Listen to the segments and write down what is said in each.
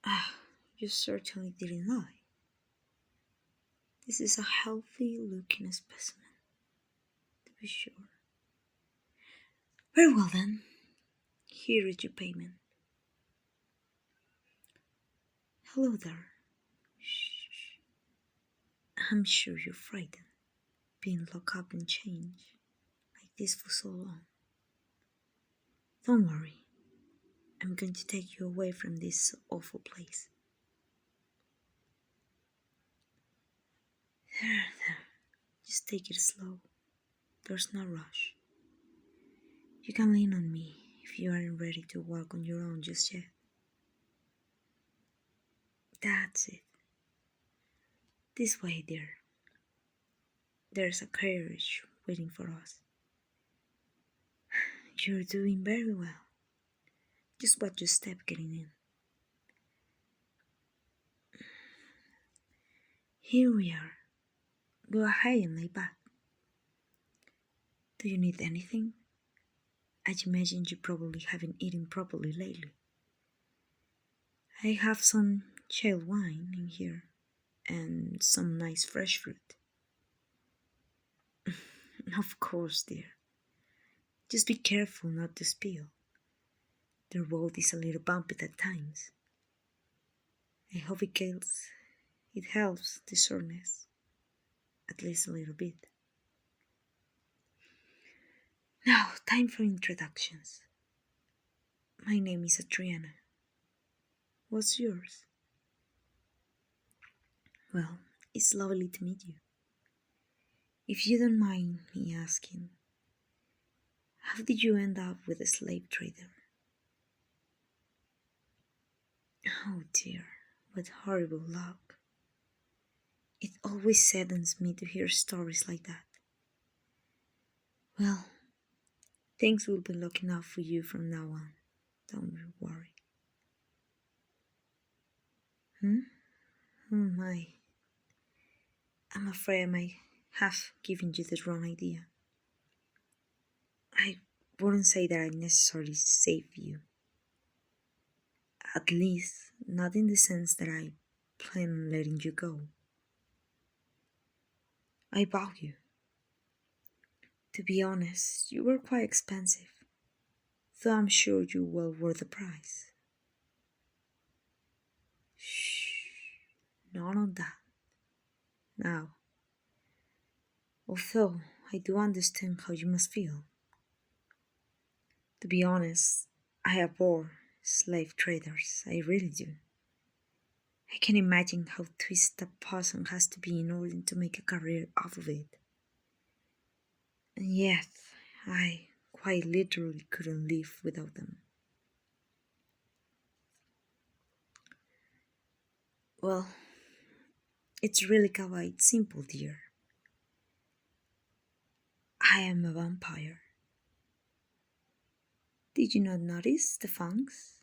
Ah, you certainly didn't lie. This is a healthy looking specimen, to be sure. Very well then, here is your payment. Hello there. Shh. I'm sure you're frightened, being locked up in chains like this for so long. Don't worry, I'm going to take you away from this awful place. There. Just take it slow. There's no rush. You can lean on me if you aren't ready to walk on your own just yet. That's it. This way, dear. There's a carriage waiting for us. You're doing very well. Just watch your step getting in. Here we are. Go ahead and lay back. Do you need anything? I imagine you probably haven't eaten properly lately. I have some chilled wine in here and some nice fresh fruit. Of course, dear. Just be careful not to spill. The road is a little bumpy at times. I hope it helps the soreness, at least a little bit. Now, time for introductions. My name is Adriana. What's yours? Well, it's lovely to meet you. If you don't mind me asking, how did you end up with a slave trader? Oh dear, what horrible luck. It always saddens me to hear stories like that. Well, things will be looking out for you from now on. Don't worry. Hmm? Oh my. I'm afraid I might have given you the wrong idea. I wouldn't say that I necessarily saved you. At least, not in the sense that I plan on letting you go. I bought you. To be honest, you were quite expensive, though I'm sure you well worth the price. Shh, none of that. Now, although I do understand how you must feel, to be honest, I abhor slave traders, I really do. I can imagine how twisted a person has to be in order to make a career out of it. And yet, I quite literally couldn't live without them. Well, it's really quite simple, dear. I am a vampire. Did you not notice the fangs?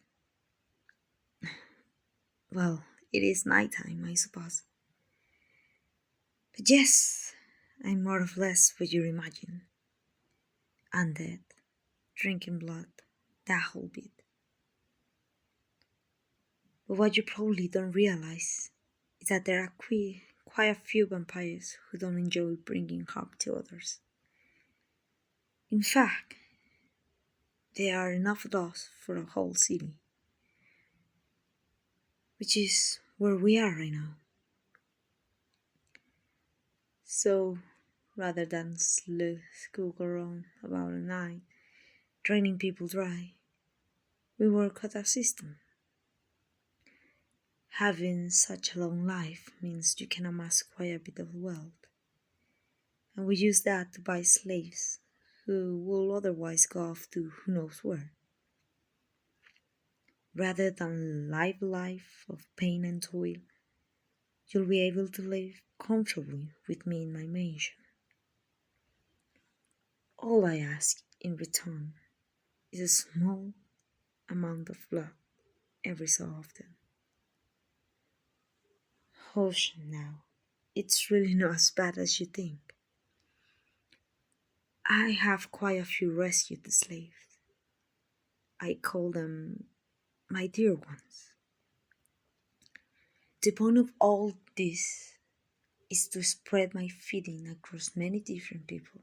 Well, it is nighttime, I suppose. But yes, I'm more or less what you imagine. Undead, drinking blood, that whole bit. But what you probably don't realize is that there are quite a few vampires who don't enjoy bringing harm to others. In fact, there are enough of those for a whole city, which is where we are right now. So, rather than skulk around about a night, draining people dry, we work at our system. Having such a long life means you can amass quite a bit of wealth, and we use that to buy slaves who will otherwise go off to who knows where. Rather than live a life of pain and toil, you'll be able to live comfortably with me in my mansion. All I ask in return is a small amount of blood every so often. Hush now. It's really not as bad as you think. I have quite a few rescued slaves. I call them my dear ones. The point of all this is to spread my feeding across many different people.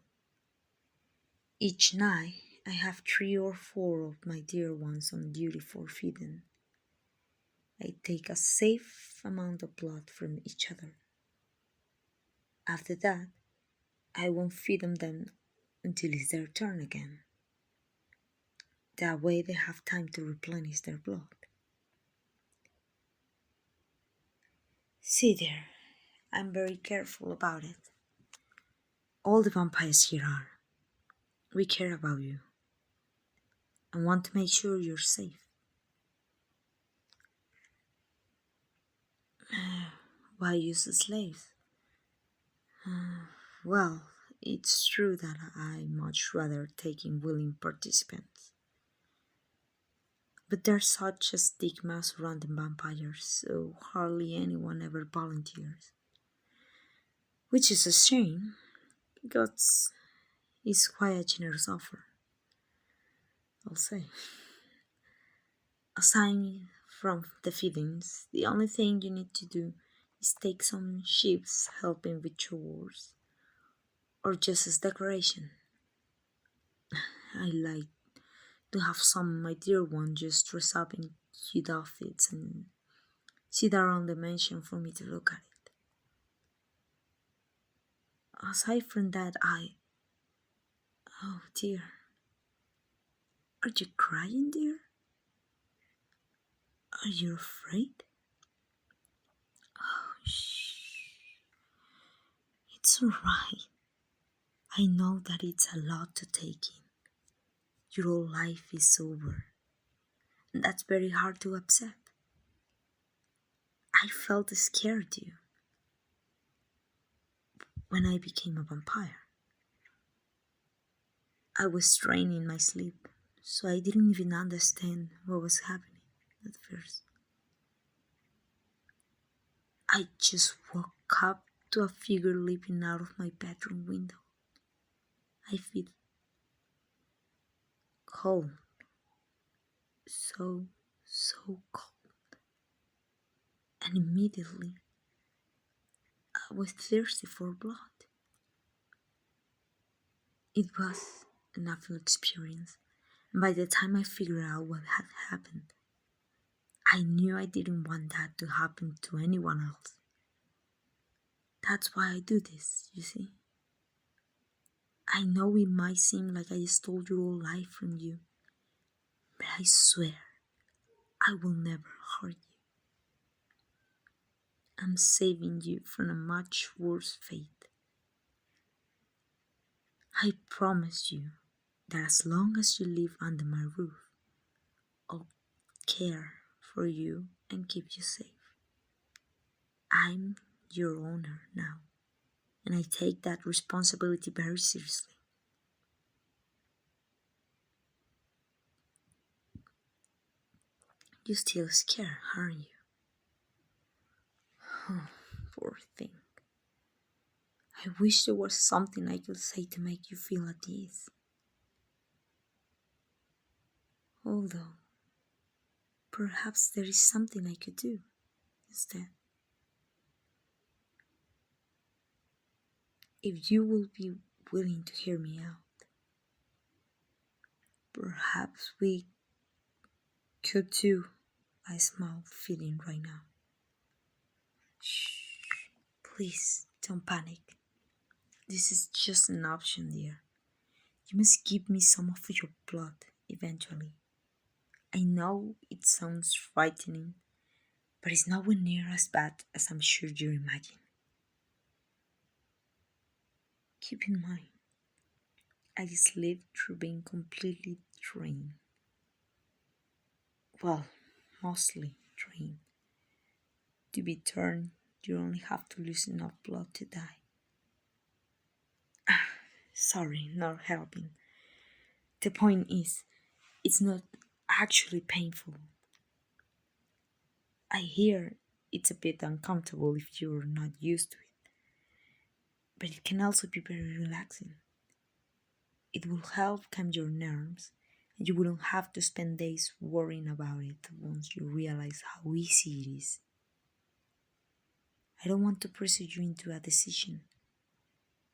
Each night, I have 3 or 4 of my dear ones on duty for feeding. I take a safe amount of blood from each other. After that, I won't feed them until it's their turn again. That way they have time to replenish their blood. See there, I'm very careful about it. All the vampires here are. We care about you and want to make sure you're safe. Why use the slaves? Well, it's true that I much rather take in willing participants. But there's such a stigma surrounding vampires, so hardly anyone ever volunteers. Which is a shame, because it's quite a generous offer, I'll say. Aside from the feedings, the only thing you need to do is take some shifts helping with chores, or just as decoration. I like to have some of my dear ones just dress up in cute outfits and sit around the mansion for me to look at it. Aside from that, oh dear. Are you crying, dear? Are you afraid? Oh, shh. It's alright. I know that it's a lot to take in. Your whole life is over, and that's very hard to accept. I felt scared too when I became a vampire. I was trained in my sleep, so I didn't even understand what was happening at first. I just woke up to a figure leaping out of my bedroom window. I feel cold, so cold, and immediately I was thirsty for blood. It was an awful experience, and by the time I figured out what had happened, I knew I didn't want that to happen to anyone else. That's why I do this, you see. I know it might seem like I stole your whole life from you, but I swear I will never hurt you. I'm saving you from a much worse fate. I promise you that as long as you live under my roof, I'll care for you and keep you safe. I'm your owner now, and I take that responsibility very seriously. You're still scared, aren't you? Oh, poor thing. I wish there was something I could say to make you feel at ease. Although, perhaps there is something I could do instead. If you will be willing to hear me out, perhaps we could do a small feeding right now. Shh, please don't panic. This is just an option, dear. You must give me some of your blood eventually. I know it sounds frightening, but it's nowhere near as bad as I'm sure you imagine. Keep in mind, I just lived through being completely drained. Well, mostly drained. To be turned, you only have to lose enough blood to die. Sorry, not helping. The point is, it's not actually painful. I hear it's a bit uncomfortable if you're not used to it, but it can also be very relaxing. It will help calm your nerves, and you wouldn't have to spend days worrying about it once you realize how easy it is. I don't want to pressure you into a decision,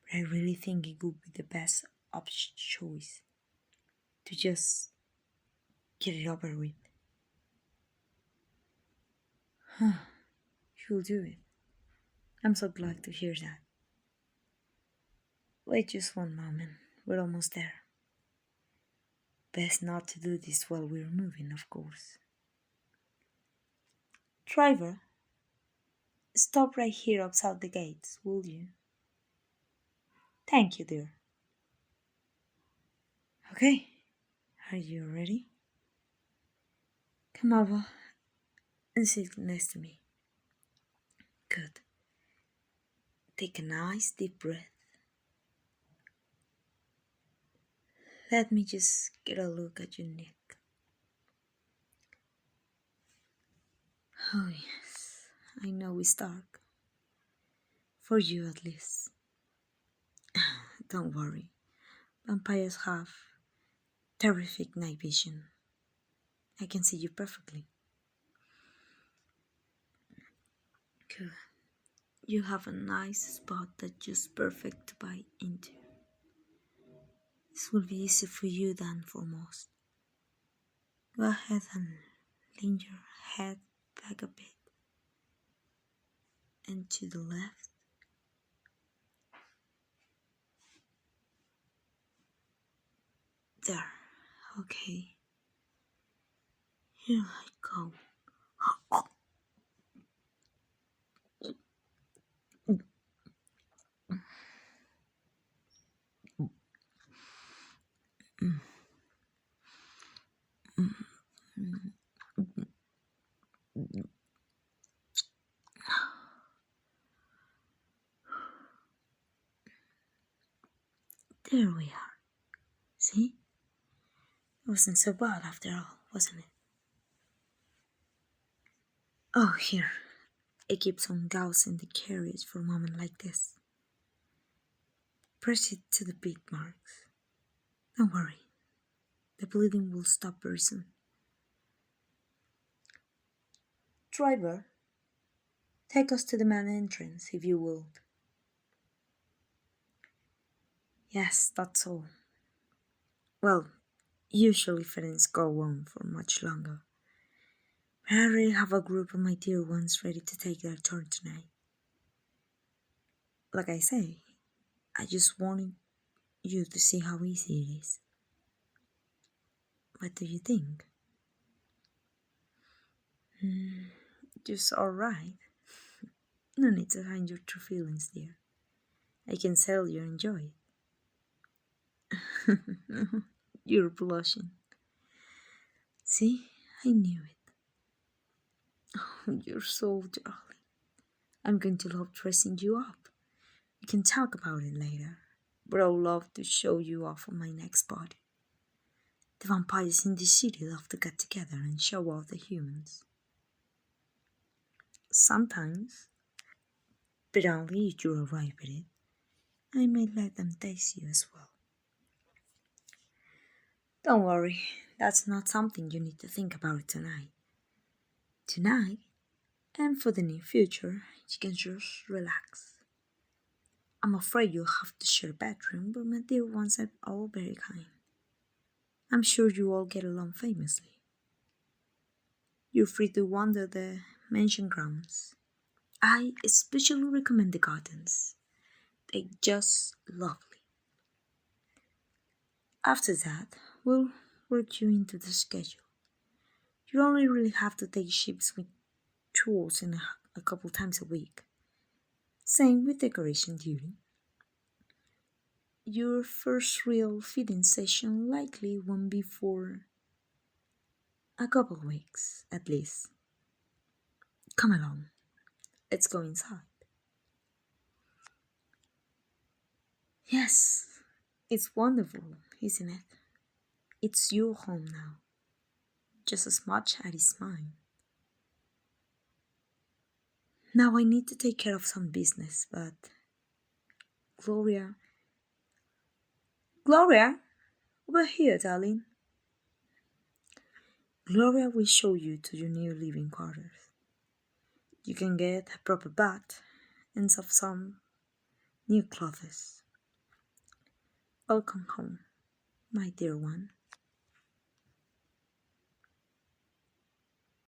but I really think it would be the best choice to just get it over with. You'll do it. I'm so glad to hear that. Wait just one moment. We're almost there. Best not to do this while we're moving, of course. Driver, stop right here outside the gates, will you? Thank you, dear. Okay, are you ready? Come over and sit next to me. Good. Take a nice deep breath. Let me just get a look at your neck. Oh, yes, I know it's dark. For you, at least. Don't worry, vampires have terrific night vision. I can see you perfectly. Good. You have a nice spot that's just perfect to bite into. This will be easier for you than for most. Go ahead and lean your head back a bit and to the left. There. Okay. Here I go. There we are. See? It wasn't so bad after all, wasn't it? Oh, here. It keeps on gouging the carriage for a moment like this. Press it to the big marks. Don't worry. The bleeding will stop very soon. Driver, take us to the main entrance, if you will. Yes, that's all. Well, usually things go on for much longer. But I already have a group of my dear ones ready to take their turn tonight. Like I say, I just wanted you to see how easy it is. What do you think? Just alright. No need to hide your true feelings, dear. I can tell you enjoy it. You're blushing. See, I knew it. Oh, you're so darling. I'm going to love dressing you up. We can talk about it later, but I'd love to show you off on my next party. The vampires in this city love to get together and show off the humans. Sometimes, but only if you arrive at it, I might let them taste you as well. Don't worry, that's not something you need to think about tonight. Tonight, and for the near future, you can just relax. I'm afraid you'll have to share a bedroom, but my dear ones are all very kind. I'm sure you all get along famously. You're free to wander the mansion grounds. I especially recommend the gardens. They're just lovely. After that, we'll work you into the schedule. You only really have to take shifts with chores in a couple times a week. Same with decoration duty. Your first real feeding session likely won't be for a couple weeks at least. Come along, let's go inside. Yes, it's wonderful, isn't it? It's your home now, just as much as it's mine. Now I need to take care of some business, but Gloria. Gloria, over here, darling. Gloria will show you to your new living quarters. You can get a proper bath ends of some new clothes. Welcome home, my dear one.